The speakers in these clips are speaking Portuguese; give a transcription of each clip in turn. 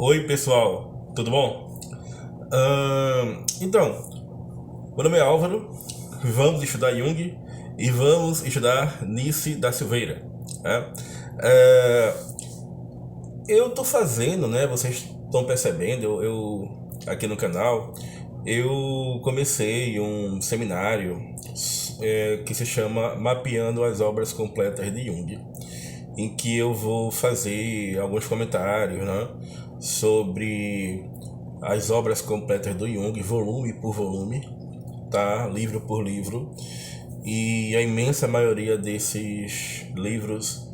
Oi, pessoal, tudo bom? Então, meu nome é Álvaro, vamos estudar Jung e vamos estudar Nice da Silveira. Né? Ah, eu tô fazendo, né? Vocês estão percebendo, aqui no canal, eu comecei um seminário que se chama Mapeando as Obras Completas de Jung, em que eu vou fazer alguns comentários, né, sobre as obras completas do Jung, volume por volume, tá? Livro por livro. E a imensa maioria desses livros,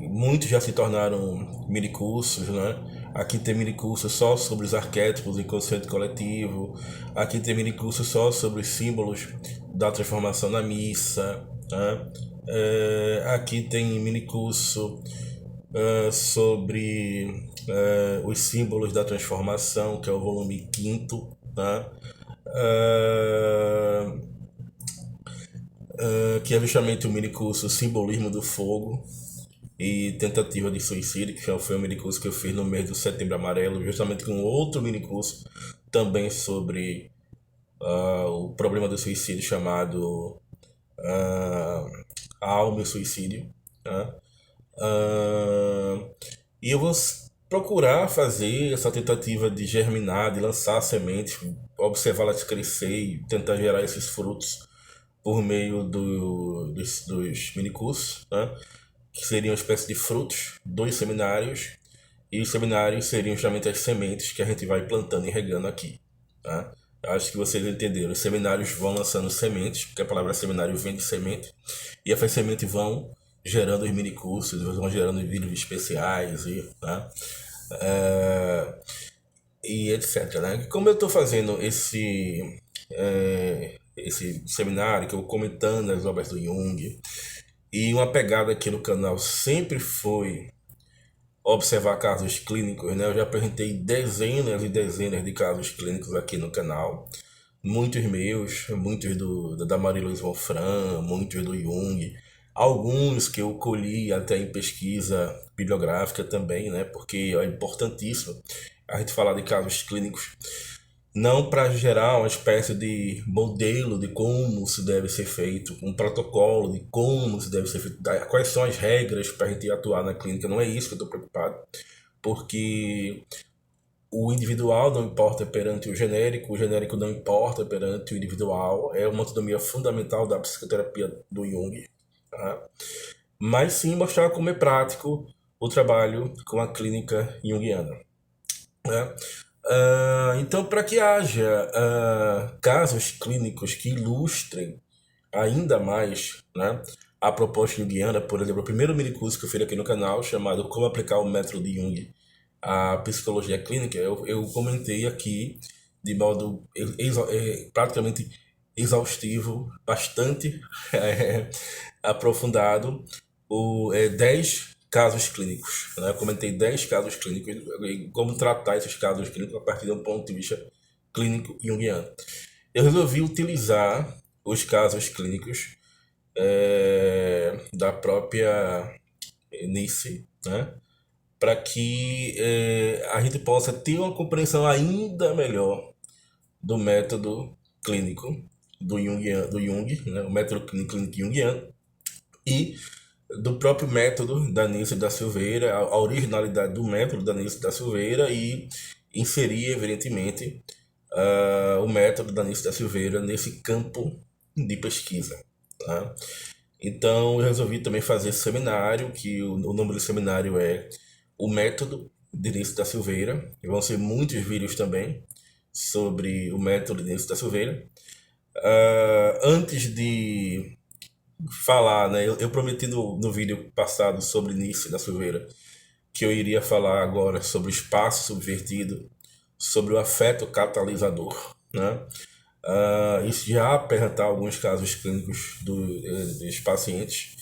muitos já se tornaram minicursos, né? Aqui tem minicurso só sobre os arquétipos do inconsciente coletivo. Aqui tem minicurso só sobre os símbolos da transformação na missa, né? Aqui tem minicurso sobre os símbolos da transformação, que é o volume quinto, né? Uh, que é justamente o minicurso Simbolismo do Fogo e Tentativa de Suicídio, que foi um minicurso que eu fiz no mês do Setembro Amarelo, justamente com outro minicurso também sobre o problema do suicídio chamado A Alma e o Suicídio. Né? Uh, e eu vou procurar fazer essa tentativa de germinar, de lançar sementes, observá-las crescer e tentar gerar esses frutos por meio dos minicursos, né? Que seriam uma espécie de frutos dos seminários, e os seminários seriam justamente as sementes que a gente vai plantando e regando aqui. Tá? Acho que vocês entenderam. Os seminários vão lançando sementes, porque a palavra seminário vem de semente, e essas sementes vão gerando os minicursos, vão gerando vídeos especiais tá? É, e etc. Né? Como eu estou fazendo esse seminário, que eu vou comentando as obras do Jung, e uma pegada aqui no canal sempre foi observar casos clínicos, né? Eu já apresentei dezenas e dezenas de casos clínicos aqui no canal. Muitos meus, muitos da Marie-Louise Wolfram, muitos do Jung. Alguns que eu colhi até em pesquisa bibliográfica também, né? Porque é importantíssimo a gente falar de casos clínicos, não para gerar uma espécie de modelo de como se deve ser feito, um protocolo de como se deve ser feito, quais são as regras para a gente atuar na clínica. Não é isso que eu estou preocupado, porque o individual não importa perante o genérico não importa perante o individual, é uma autonomia fundamental da psicoterapia do Jung, tá? Mas sim mostrar como é prático o trabalho com a clínica junguiana, né? Então, para que haja casos clínicos que ilustrem ainda mais, né, a proposta junguiana, por exemplo, o primeiro minicurso que eu fiz aqui no canal, chamado Como Aplicar o Método de Jung à Psicologia Clínica, eu comentei aqui de modo praticamente exaustivo, bastante aprofundado, 10 casos clínicos. Né? Eu comentei 10 casos clínicos e como tratar esses casos clínicos a partir de um ponto de vista clínico junguiano. Eu resolvi utilizar os casos clínicos da própria Nice, né? Para que a gente possa ter uma compreensão ainda melhor do método clínico do Jung, né? O método clínico junguiano, e do próprio método da Nícia da Silveira, a originalidade do método da Nícia da Silveira, e inserir, evidentemente, o método da Nícia da Silveira nesse campo de pesquisa. Tá? Então eu resolvi também fazer esse seminário, que o nome do seminário é O Método de Nícia da Silveira, e vão ser muitos vídeos também sobre o método de Nícia da Silveira. Antes de falar, né? Eu prometi no vídeo passado sobre Nice da Silveira que eu iria falar agora sobre o espaço subvertido, sobre o afeto catalisador, né? Isso já apresenta alguns casos clínicos dos pacientes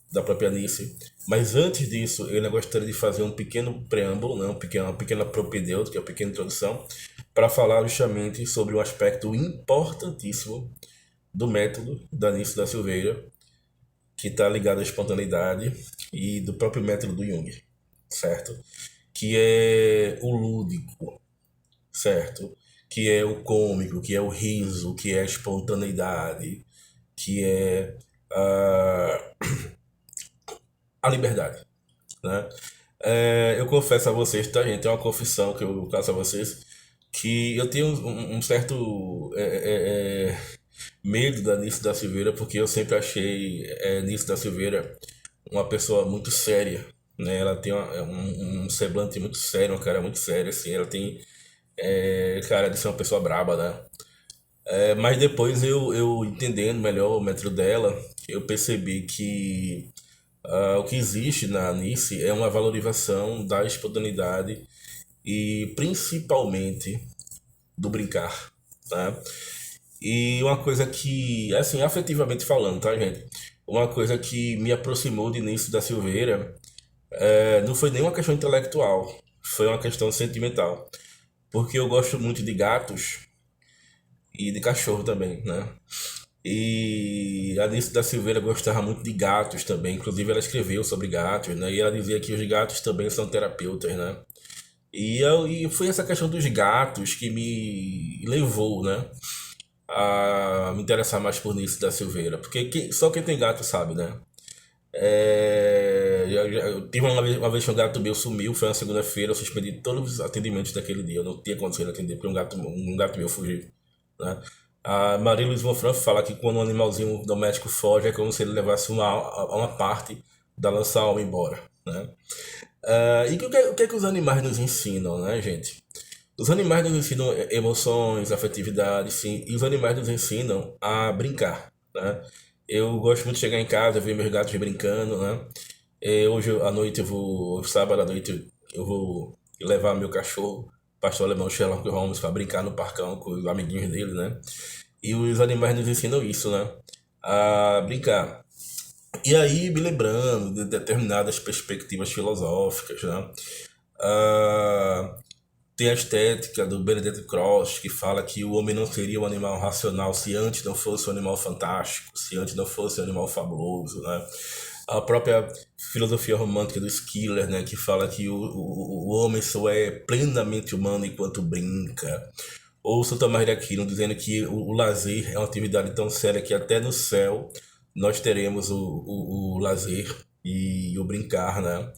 da própria Nice. Mas antes disso, eu ainda gostaria de fazer um pequeno preâmbulo, né? Uma pequena propedêutica, uma pequena introdução, para falar justamente sobre o aspecto importantíssimo do método da Nice da Silveira, que está ligado à espontaneidade, e do próprio método do Jung, certo? que é o lúdico, certo? Que é o cômico, que é o riso, que é a espontaneidade, que é a, a liberdade, né? Eu confesso a vocês, tá, gente? É uma confissão que eu faço a vocês, que eu tenho um certo medo da Nice da Silveira, porque eu sempre achei Nice da Silveira uma pessoa muito séria, né? Ela tem um semblante muito sério, uma cara muito séria, assim. Ela tem cara de ser uma pessoa braba, né? Mas depois eu entendendo melhor o método dela, eu percebi que o que existe na Nice é uma valorização da espontaneidade e principalmente do brincar, tá? E uma coisa que, assim, afetivamente falando, tá, gente? Uma coisa que me aproximou de Início da Silveira não foi nem uma questão intelectual, foi uma questão sentimental. Porque eu gosto muito de gatos e de cachorro também, né? E a Alice da Silveira gostava muito de gatos também, inclusive ela escreveu sobre gatos, né? E ela dizia que os gatos também são terapeutas, né? E foi essa questão dos gatos que me levou, né? A me interessar mais por Nisso da Silveira, porque só quem tem gato sabe, né? Eu tive uma vez que um gato meu sumiu, foi na segunda-feira, eu suspendi todos os atendimentos daquele dia, eu não tinha condições de atender, porque um gato meu fugiu, né? A Maria Luiz Monfran fala que quando um animalzinho doméstico foge é como se ele levasse uma parte da nossa alma embora, né? E o que é que os animais nos ensinam, né, gente? Os animais nos ensinam emoções, afetividade, sim, e os animais nos ensinam a brincar, né? Eu gosto muito de chegar em casa, ver meus gatos brincando, né? Hoje à noite sábado à noite, eu vou levar meu cachorro, pastor alemão Sherlock Holmes, para brincar no parcão com os amiguinhos dele, né? E os animais nos ensinam isso, né? A brincar. E aí, me lembrando de determinadas perspectivas filosóficas, né? Ah, Tem a estética do Benedict Cross, que fala que o homem não seria um animal racional se antes não fosse um animal fantástico, se antes não fosse um animal fabuloso, né? A própria filosofia romântica do Schiller, né, que fala que o homem só é plenamente humano enquanto brinca. Ou Santa Maria de Aquino dizendo que o lazer é uma atividade tão séria que até no céu nós teremos o lazer e o brincar, né?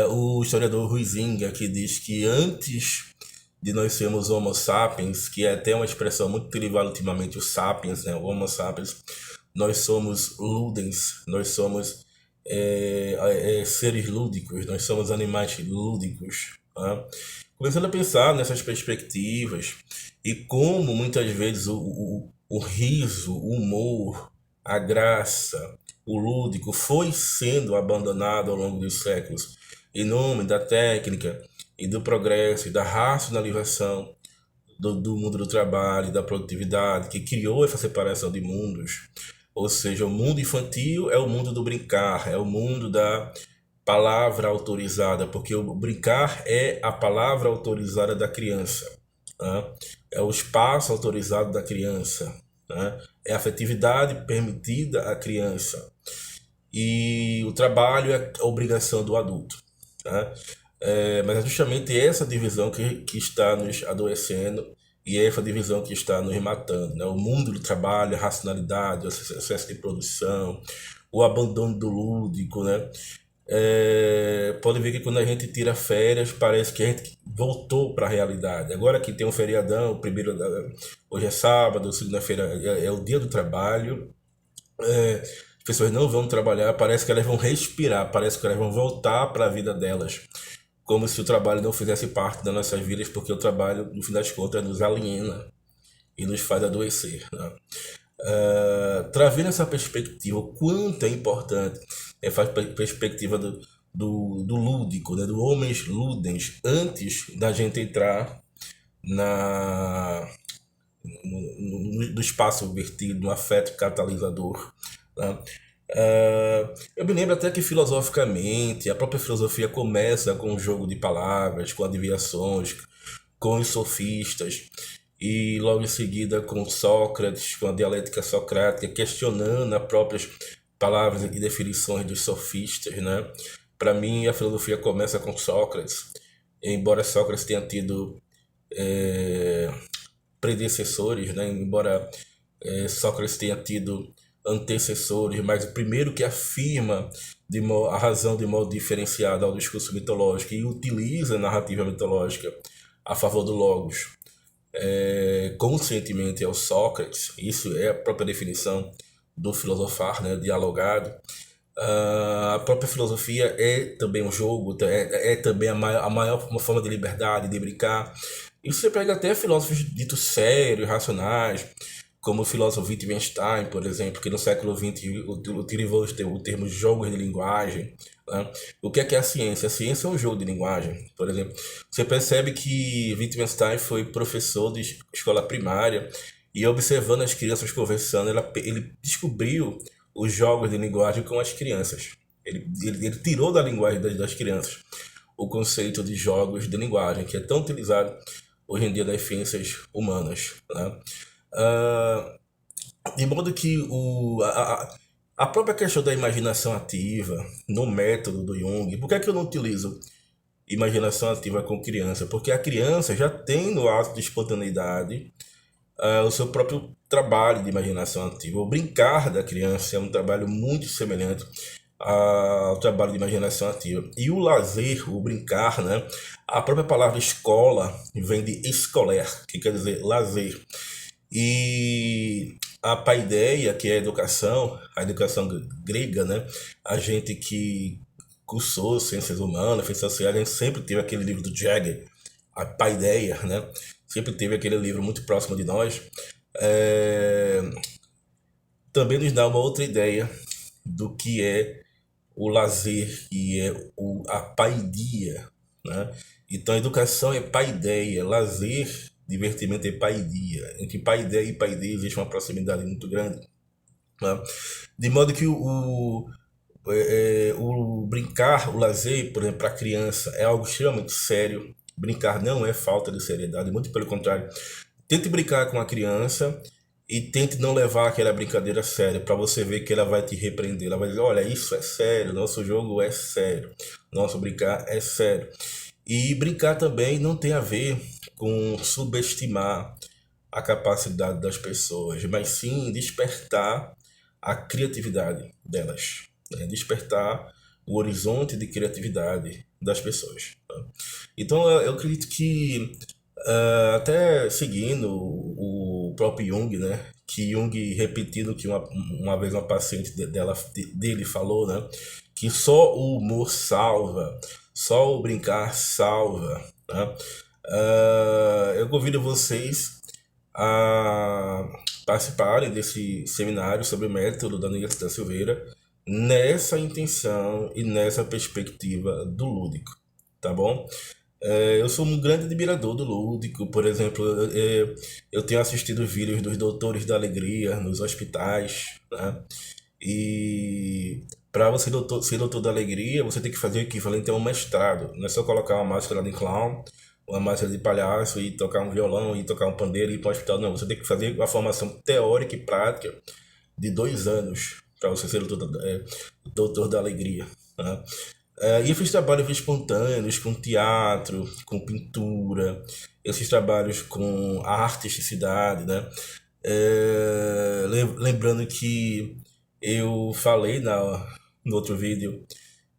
O historiador Huizinga, que diz que antes de nós sermos Homo sapiens, que é até uma expressão muito derivada ultimamente, o sapiens, né? O Homo sapiens, nós somos ludens, nós somos seres lúdicos, nós somos animais lúdicos, né? Começando a pensar nessas perspectivas e como muitas vezes o riso, o humor, a graça, o lúdico foi sendo abandonado ao longo dos séculos em nome da técnica e do progresso e da racionalização do mundo do trabalho, da produtividade, que criou essa separação de mundos. Ou seja, o mundo infantil é o mundo do brincar, é o mundo da palavra autorizada, porque o brincar é a palavra autorizada da criança, né? É o espaço autorizado da criança, né? É a afetividade permitida à criança. E o trabalho é a obrigação do adulto, né? Mas é justamente essa divisão que está nos adoecendo e é essa divisão que está nos matando, né? O mundo do trabalho, a racionalidade, o excesso de produção, o abandono do lúdico, né? Pode ver que quando a gente tira férias, parece que a gente voltou para a realidade. Agora que tem um feriadão, hoje é sábado, segunda-feira é o dia do trabalho, as pessoas não vão trabalhar, parece que elas vão respirar, parece que elas vão voltar para a vida delas, como se o trabalho não fizesse parte das nossas vidas, porque o trabalho, no fim das contas, nos aliena e nos faz adoecer, né? Trazendo essa perspectiva, o quanto é importante essa perspectiva do lúdico, né, do homens ludens, antes da gente entrar na, do espaço vertido, no afeto catalisador, né? Eu me lembro até que filosoficamente a própria filosofia começa com um jogo de palavras, com adivinhações, com os sofistas, e logo em seguida com Sócrates, com a dialética socrática, questionando as próprias palavras e definições dos sofistas, né? Para mim, a filosofia começa com Sócrates, embora Sócrates tenha tido é, predecessores, né? Embora Sócrates tenha tido antecessores, mas o primeiro que afirma a razão de modo diferenciado ao discurso mitológico e utiliza a narrativa mitológica a favor do Logos conscientemente é o Sócrates. Isso é a própria definição do filosofar, né? Dialogado. A própria filosofia é também um jogo, é também a maior uma forma de liberdade, de brincar. E você pega até filósofos ditos sérios, racionais, como o filósofo Wittgenstein, por exemplo, que no século XX utilizou o termo jogos de linguagem. Né? O que é a ciência? A ciência é um jogo de linguagem, por exemplo. Você percebe que Wittgenstein foi professor de escola primária e observando as crianças conversando, ele descobriu os jogos de linguagem com as crianças. Ele tirou da linguagem das crianças o conceito de jogos de linguagem, que é tão utilizado hoje em dia nas ciências humanas. Né? Ah, de modo que a própria questão da imaginação ativa no método do Jung, por que é que eu não utilizo imaginação ativa com criança? Porque a criança já tem no ato de espontaneidade o seu próprio trabalho de imaginação ativa. O brincar da criança é um trabalho muito semelhante ao trabalho de imaginação ativa. E o lazer, o brincar, né? A própria palavra escola vem de escoler, que quer dizer lazer. E a paideia, que é a educação grega, né? A gente que cursou ciências humanas, ciências sociais, a gente sempre teve aquele livro do Jagger, a paideia, né? Sempre teve aquele livro muito próximo de nós. É, Também nos dá uma outra ideia do que é o lazer, que é a paidia, né? Então, educação é paideia, lazer, divertimento é paidia. Entre paideia e paideia existe uma proximidade muito grande. Né? De modo que o brincar, o lazer, por exemplo, para a criança é algo extremamente sério. Brincar não é falta de seriedade, muito pelo contrário. Tente brincar com a criança e tente não levar aquela brincadeira a sério, para você ver que ela vai te repreender. Ela vai dizer: olha, isso é sério, nosso jogo é sério, nosso brincar é sério. E brincar também não tem a ver com subestimar a capacidade das pessoas, mas sim despertar a criatividade delas, né? Despertar o horizonte de criatividade das pessoas. Tá? Então eu acredito que até seguindo o próprio Jung, né? Que Jung repetindo que uma vez uma paciente dele falou, né? Que só o humor salva, só o brincar salva. Né? Eu convido vocês a participarem desse seminário sobre o método da Nilce da Silveira nessa intenção e nessa perspectiva do lúdico, tá bom? Eu sou um grande admirador do lúdico, por exemplo, eu tenho assistido vídeos dos Doutores da Alegria nos hospitais, né? E para você ser doutor da alegria, você tem que fazer o equivalente a um mestrado. Não é só colocar uma máscara de clown, uma máscara de palhaço e tocar um violão e tocar um pandeiro e ir para o hospital. Não, você tem que fazer uma formação teórica e prática de 2 anos para você ser doutor da alegria. Né? E eu fiz trabalhos espontâneos com teatro, com pintura, eu fiz trabalhos com a artisticidade, né? Lembrando que eu falei no outro vídeo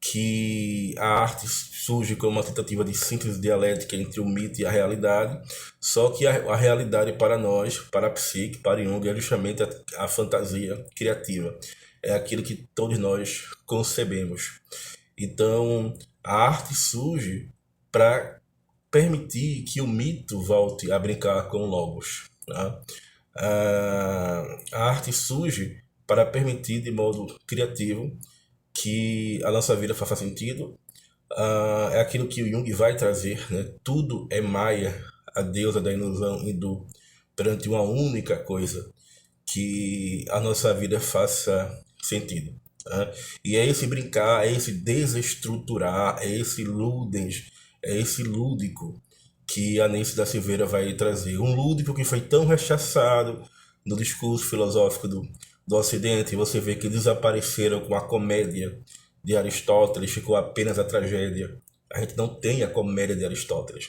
que a arte surge como uma tentativa de síntese dialética entre o mito e a realidade, só que a realidade para nós, para a psique, para Jung, é justamente a fantasia criativa. É aquilo que todos nós concebemos. Então, a arte surge para permitir que o mito volte a brincar com o logos. Né? A arte surge para permitir de modo criativo que a nossa vida faça sentido. É aquilo que o Jung vai trazer, né? Tudo é Maia, a deusa da ilusão hindu, perante uma única coisa, que a nossa vida faça sentido. Né? E é esse brincar, é esse desestruturar, é esse ludens, é esse lúdico que a Nícia da Silveira vai trazer. Um lúdico que foi tão rechaçado no discurso filosófico do Ocidente. Você vê que desapareceram com a comédia de Aristóteles, ficou apenas a tragédia A gente não tem a comédia de Aristóteles,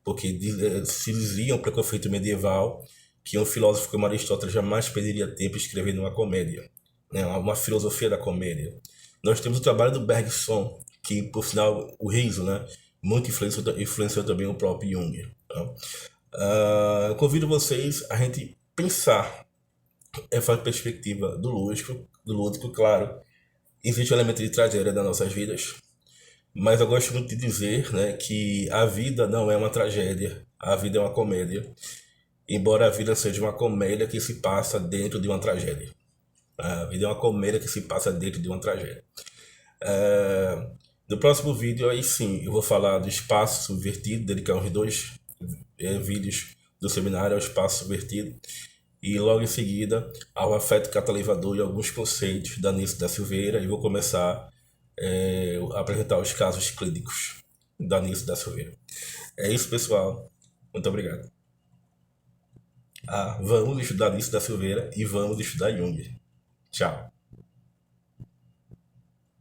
porque se dizia um preconceito medieval que um filósofo como Aristóteles jamais perderia tempo escrevendo uma comédia, né? Uma filosofia da comédia. Nós temos o trabalho do Bergson, que, por sinal, o riso, né? Muito influenciou também o próprio Jung. Tá? Eu convido vocês a gente pensar essa perspectiva do lúdico, claro. Existe um elemento de tragédia nas nossas vidas, mas eu gosto muito de dizer, né, que a vida não é uma tragédia, a vida é uma comédia, embora a vida seja uma comédia que se passa dentro de uma tragédia. A vida é uma comédia que se passa dentro de uma tragédia. No próximo vídeo, aí sim, eu vou falar do espaço subvertido, dedicar uns dois vídeos do seminário ao espaço subvertido, e logo em seguida ao afeto catalivador e alguns conceitos da Nice da Silveira, e vou começar a apresentar os casos clínicos da Nice da Silveira. É isso, pessoal. Muito obrigado. Vamos estudar Nice da Silveira e vamos estudar Jung. Tchau.